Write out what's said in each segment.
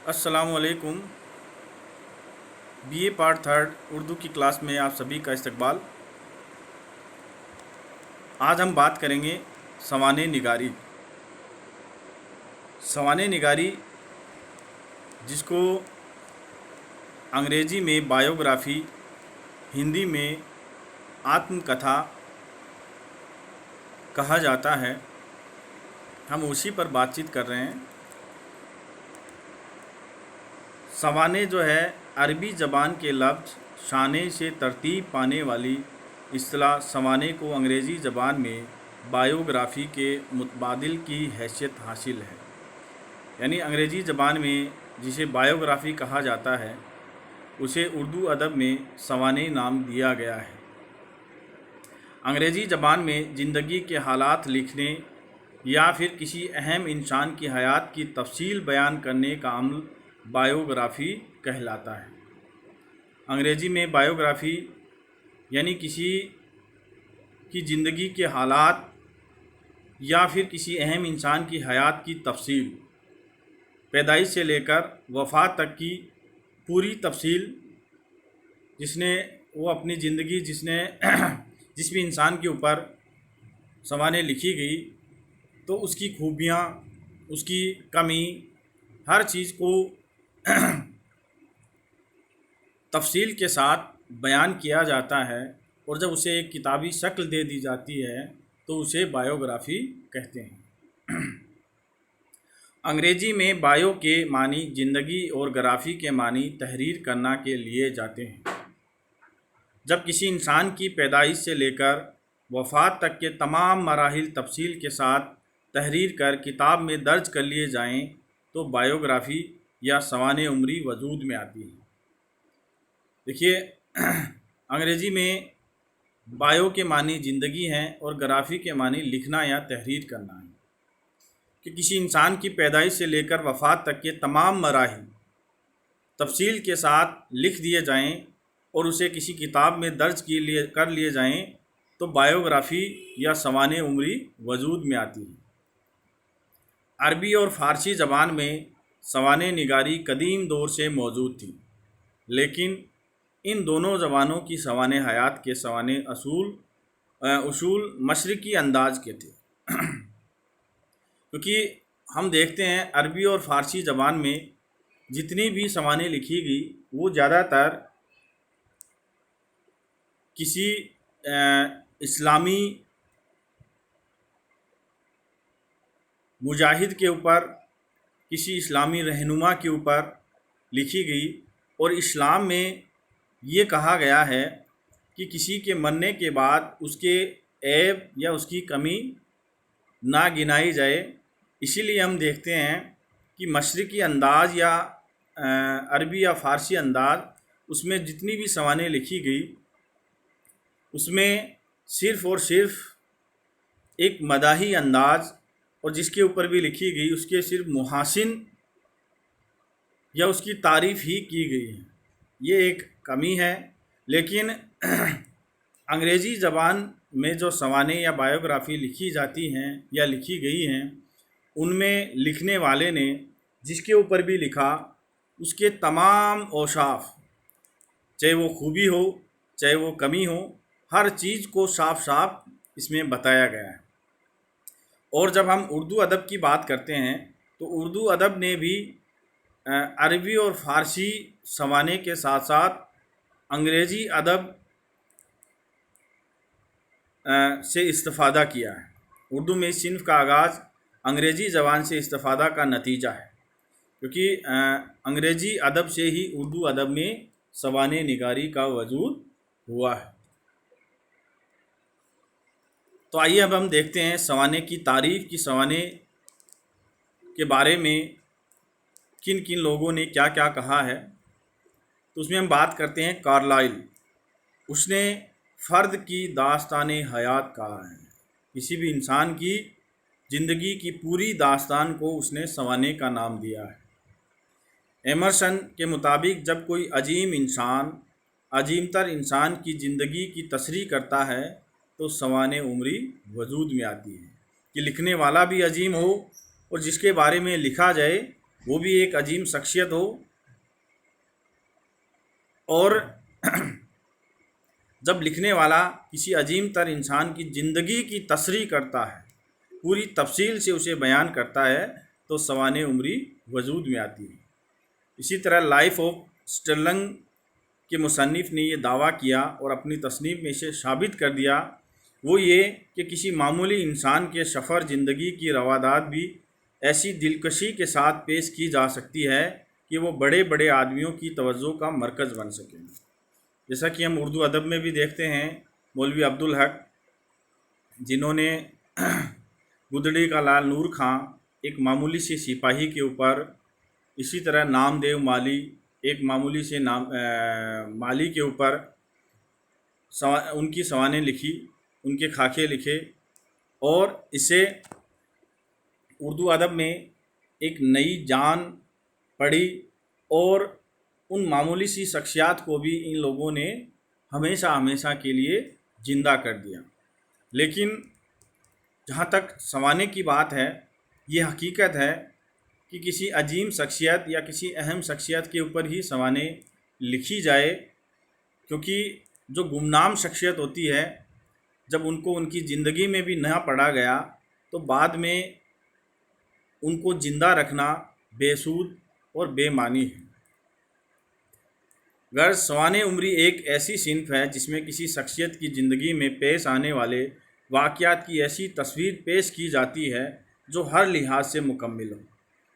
अस्सलाम वालेकुम। BA part third Urdu की क्लास में आप सभी का इस्तकबाल। आज हम बात करेंगे सवाने निगारी। सवाने निगारी जिसको अंग्रेज़ी में बायोग्राफ़ी, हिंदी में आत्मकथा कहा जाता है, हम उसी पर बातचीत कर रहे हैं। सवाने जो है अरबी ज़बान के लफ्ज़ शाने से तरतीब पाने वाली इस्तिलाह सवाने को अंग्रेज़ी ज़बान में बायोग्राफ़ी के मुतबादिल की हैसियत हासिल है। यानी अंग्रेज़ी ज़बान में जिसे बायोग्राफ़ी कहा जाता है उसे उर्दू अदब में सवाने नाम दिया गया है। अंग्रेज़ी ज़बान में ज़िंदगी के हालात लिखने या फिर किसी अहम इंसान की हयात की तफसील बयान करने का अमल बायोग्राफ़ी कहलाता है। अंग्रेज़ी में बायोग्राफ़ी यानी किसी की ज़िंदगी के हालात या फिर किसी अहम इंसान की हयात की तफसील, पैदाइश से लेकर वफ़ात तक की पूरी तफसील जिसने वो अपनी ज़िंदगी जिस भी इंसान के ऊपर सवाने लिखी गई तो उसकी खूबियाँ, उसकी कमी, हर चीज़ को तफसील के साथ बयान किया जाता है और जब उसे एक किताबी शक्ल दे दी जाती है तो उसे बायोग्राफ़ी कहते हैं। अंग्रेज़ी में बायो के मानी ज़िंदगी और ग्राफ़ी के मानी तहरीर करना के लिए जाते हैं। जब किसी इंसान की पैदाइश से लेकर वफ़ात तक के तमाम मराहिल तफसील के साथ तहरीर कर किताब में दर्ज कर लिए जाएं तो बायोग्राफ़ी या सवाने उम्री वजूद में आती है। देखिए, अंग्रेज़ी में बायो के मानी ज़िंदगी हैं और ग्राफ़ी के मानी लिखना या तहरीर करना है कि किसी इंसान की पैदाइश से लेकर वफ़ात तक के तमाम मराहिल तफसील के साथ लिख दिए जाएं और उसे किसी किताब में दर्ज कर लिए जाएं तो बायोग्राफ़ी या सवाने उम्री वजूद में आती है। अरबी और फ़ारसी ज़बान में सवाने निगारी कदीम दौर से मौजूद थी, लेकिन इन दोनों ज़बानों की सवाने हयात के सवाने उसूल मशरक़ी अंदाज के थे। क्योंकि हम देखते हैं अरबी और फ़ारसी ज़बान में जितनी भी सवाने लिखी गई वो ज़्यादातर किसी इस्लामी मुजाहिद के ऊपर, किसी इस्लामी रहनुमा के ऊपर लिखी गई और इस्लाम में ये कहा गया है कि किसी के मरने के बाद उसके ऐब या उसकी कमी ना गिनाई जाए। इसीलिए हम देखते हैं कि मशरक़ी अंदाज़ या अरबी या फ़ारसी अंदाज़ उसमें जितनी भी सवाने लिखी गई उसमें सिर्फ़ और सिर्फ एक मदाही अंदाज़ और जिसके ऊपर भी लिखी गई उसके सिर्फ मुहासिन या उसकी तारीफ़ ही की गई है। ये एक कमी है। लेकिन अंग्रेज़ी ज़बान में जो सवाने या बायोग्राफ़ी लिखी जाती हैं या लिखी गई हैं उनमें लिखने वाले ने जिसके ऊपर भी लिखा उसके तमाम औसाफ, चाहे वो खूबी हो चाहे वो कमी हो, हर चीज़ को साफ साफ इसमें बताया गया है। और जब हम उर्दू अदब की बात करते हैं तो उर्दू अदब ने भी अरबी और फ़ारसी सवाने के साथ साथ अंग्रेज़ी अदब से इस्तिफ़ादा किया है। उर्दू में इस सिन्फ़ का आगाज़ अंग्रेज़ी ज़बान से इस्तिफ़ादा का नतीजा है, क्योंकि अंग्रेज़ी अदब से ही उर्दू अदब में सवाने निगारी का वजूद हुआ है। तो आइए अब हम देखते हैं सवाने की तारीफ़ की सवाने के बारे में किन किन लोगों ने क्या क्या कहा है। तो उसमें हम बात करते हैं कार्लाइल। उसने फ़र्द की दास्ताने हयात कहा है। किसी भी इंसान की ज़िंदगी की पूरी दास्तान को उसने सवाने का नाम दिया है। एमरसन के मुताबिक जब कोई अजीमतर इंसान की ज़िंदगी की तसरीह करता है तो सवाने उम्री वजूद में आती है कि लिखने वाला भी अजीम हो और जिसके बारे में लिखा जाए وہ بھی ایک عظیم شخصیت ہو، اور جب لکھنے والا کسی عظیم تر انسان کی زندگی کی تشریح کرتا ہے، پوری تفصیل سے اسے بیان کرتا ہے، تو سوانح عمری وجود میں آتی ہے۔ اسی طرح لائف آف اسٹرلنگ کے مصنف نے یہ دعویٰ کیا اور اپنی تصنیف میں اسے ثابت کر دیا، وہ یہ کہ کسی معمولی انسان کے سفر زندگی کی روادات بھی ایسی دلکشی کے ساتھ پیش کی جا سکتی ہے کہ وہ بڑے بڑے آدمیوں کی توجہ کا مرکز بن سکیں۔ جیسا کہ ہم اردو ادب میں بھی دیکھتے ہیں، مولوی عبدالحق جنہوں نے گدڑی کا لال نور خاں ایک معمولی سے سپاہی کے اوپر، اسی طرح نام دیو مالی ایک معمولی سے مالی کے اوپر ان کی سوانح لکھی، ان کے خاکے لکھے، اور اسے اردو ادب میں ایک نئی جان پڑی، اور ان معمولی سی شخصیات کو بھی ان لوگوں نے ہمیشہ ہمیشہ کے لیے زندہ کر دیا۔ لیکن جہاں تک سوانح کی بات ہے، یہ حقیقت ہے کہ کسی عظیم شخصیت یا کسی اہم شخصیت کے اوپر ہی سوانح لکھی جائے، کیونکہ جو گمنام شخصیت ہوتی ہے، جب ان کو ان کی زندگی میں بھی نہ پڑھا گیا تو بعد میں ان کو زندہ رکھنا بے سود اور بے معنی ہے۔ غرض سوانح عمری ایک ایسی صنف ہے جس میں کسی شخصیت کی زندگی میں پیش آنے والے واقعات کی ایسی تصویر پیش کی جاتی ہے جو ہر لحاظ سے مکمل ہو۔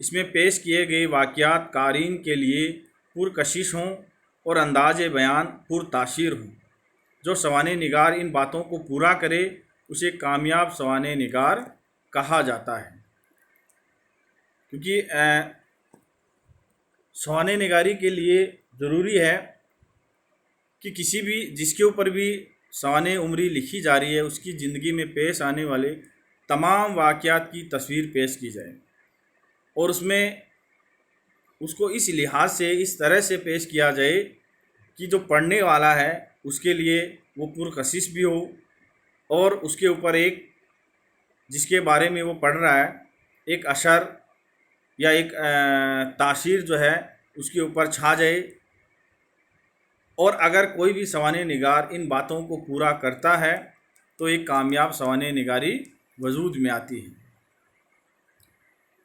اس میں پیش کیے گئے واقعات قارئین کے لیے پرکشش ہوں اور انداز بیان پرتاثیر ہوں۔ جو سوانح نگار ان باتوں کو پورا کرے اسے کامیاب سوانح نگار کہا جاتا ہے۔ کیونکہ سوانح نگاری کے لیے ضروری ہے کہ کسی بھی جس کے اوپر بھی سوانح عمری لکھی جا رہی ہے اس کی زندگی میں پیش آنے والے تمام واقعات کی تصویر پیش کی جائے، اور اس میں اس کو اس لحاظ سے اس طرح سے پیش کیا جائے کہ جو پڑھنے والا ہے اس کے لیے وہ پرکشش بھی ہو، اور اس کے اوپر ایک جس کے بارے میں وہ پڑھ رہا ہے ایک اثر یا ایک تاثیر جو ہے اس کے اوپر چھا جائے۔ اور اگر کوئی بھی سوانح نگار ان باتوں کو پورا کرتا ہے تو ایک کامیاب سوانح نگاری وجود میں آتی ہے۔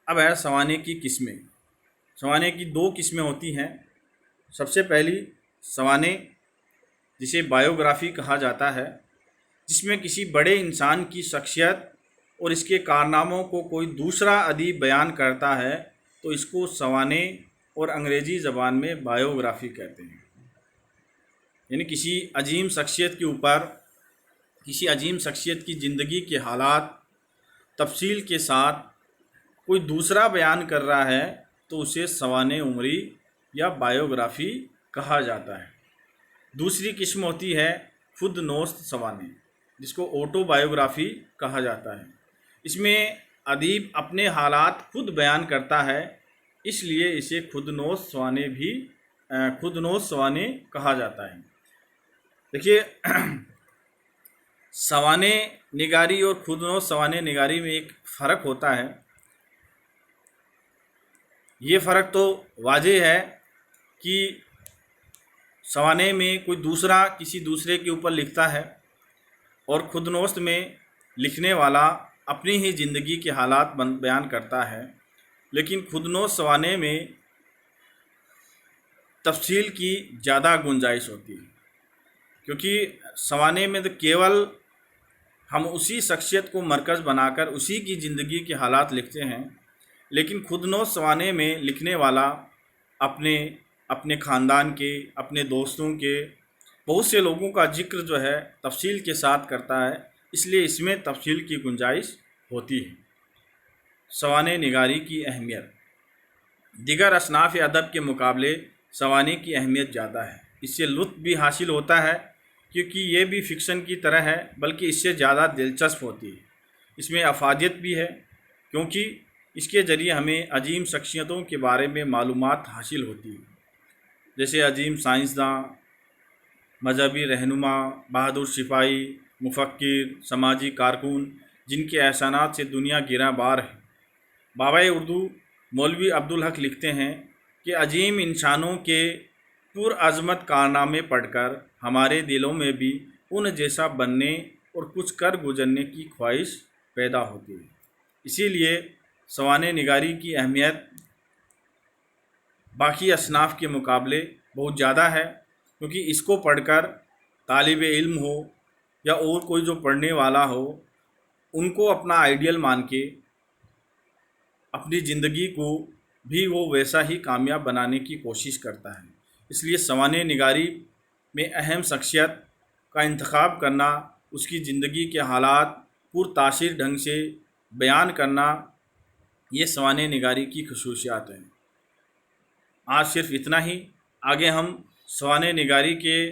اب ہے سوانح کی قسمیں۔ سوانح کی دو قسمیں ہوتی ہیں۔ سب سے پہلی سوانح جسے بایوگرافی کہا جاتا ہے، جس میں کسی بڑے انسان کی شخصیت اور اس کے کارناموں کو کوئی دوسرا ادیب بیان کرتا ہے تو اس کو سوانح اور انگریزی زبان میں بایوگرافی کہتے ہیں۔ یعنی کسی عظیم شخصیت کے اوپر، کسی عظیم شخصیت کی زندگی کے حالات تفصیل کے ساتھ کوئی دوسرا بیان کر رہا ہے تو اسے سوانح عمری یا بایوگرافی کہا جاتا ہے۔ دوسری قسم ہوتی ہے خود نوشت سوانح، جس کو آٹو بایوگرافی کہا جاتا ہے۔ اس میں ادیب اپنے حالات خود بیان کرتا ہے، اس لیے اسے خود نوشت سوانح کہا جاتا ہے۔ دیکھیے، سوانح نگاری اور خود نوشت سوانح نگاری میں ایک فرق ہوتا ہے۔ یہ فرق تو واضح ہے کہ سوانح میں کوئی دوسرا کسی دوسرے کے اوپر لکھتا ہے، اور خود نوشت میں لکھنے والا اپنی ہی زندگی کے حالات بیان کرتا ہے۔ لیکن خود نوشت سوانح میں تفصیل کی زیادہ گنجائش ہوتی ہے، کیونکہ سوانح میں تو کیول ہم اسی شخصیت کو مرکز بنا کر اسی کی زندگی کے حالات لکھتے ہیں، لیکن خود نوشت سوانح میں لکھنے والا اپنے خاندان کے، اپنے دوستوں کے، بہت سے لوگوں کا ذکر جو ہے تفصیل کے ساتھ کرتا ہے، اس لیے اس میں تفصیل کی گنجائش ہوتی ہے۔ سوانح نگاری کی اہمیت۔ دیگر اصناف ادب کے مقابلے سوانح کی اہمیت زیادہ ہے۔ اس سے لطف بھی حاصل ہوتا ہے کیونکہ یہ بھی فکشن کی طرح ہے، بلکہ اس سے زیادہ دلچسپ ہوتی ہے۔ اس میں افادیت بھی ہے کیونکہ اس کے ذریعے ہمیں عظیم شخصیتوں کے بارے میں معلومات حاصل ہوتی ہیں، جیسے عظیم سائنسداں، مذہبی رہنما، بہادر سپاہی، مفکر، سماجی کارکن، جن کے احسانات سے دنیا گراں بار ہے۔ بابائے اردو मौलवी अब्दुल हक लिखते हैं कि अजीम इंसानों के पुरअज़मत कारनामे पढ़कर हमारे दिलों में भी उन जैसा बनने और कुछ कर गुजरने की ख्वाहिश पैदा होती है। इसीलिए सवाने निगारी की अहमियत बाकी असनाफ के मुकाबले बहुत ज़्यादा है, क्योंकि इसको पढ़कर तालिब इल्म हो या और कोई जो पढ़ने वाला हो, उनको अपना आइडियल मान के अपनी ज़िंदगी को भी वो वैसा ही कामयाब बनाने की कोशिश करता है। इसलिए सवाने निगारी में अहम शख्सियत का इंतखाब करना, उसकी ज़िंदगी के हालात पुरतासीर ढंग से बयान करना, ये सवाने निगारी की खसूसियात हैं। आज सिर्फ इतना ही। आगे हम सवाने निगारी के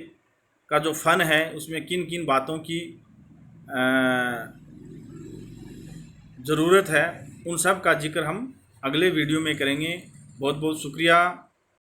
का जो फ़न है उसमें किन किन बातों की ज़रूरत है, उन सब का जिक्र हम अगले वीडियो में करेंगे। बहुत बहुत शुक्रिया।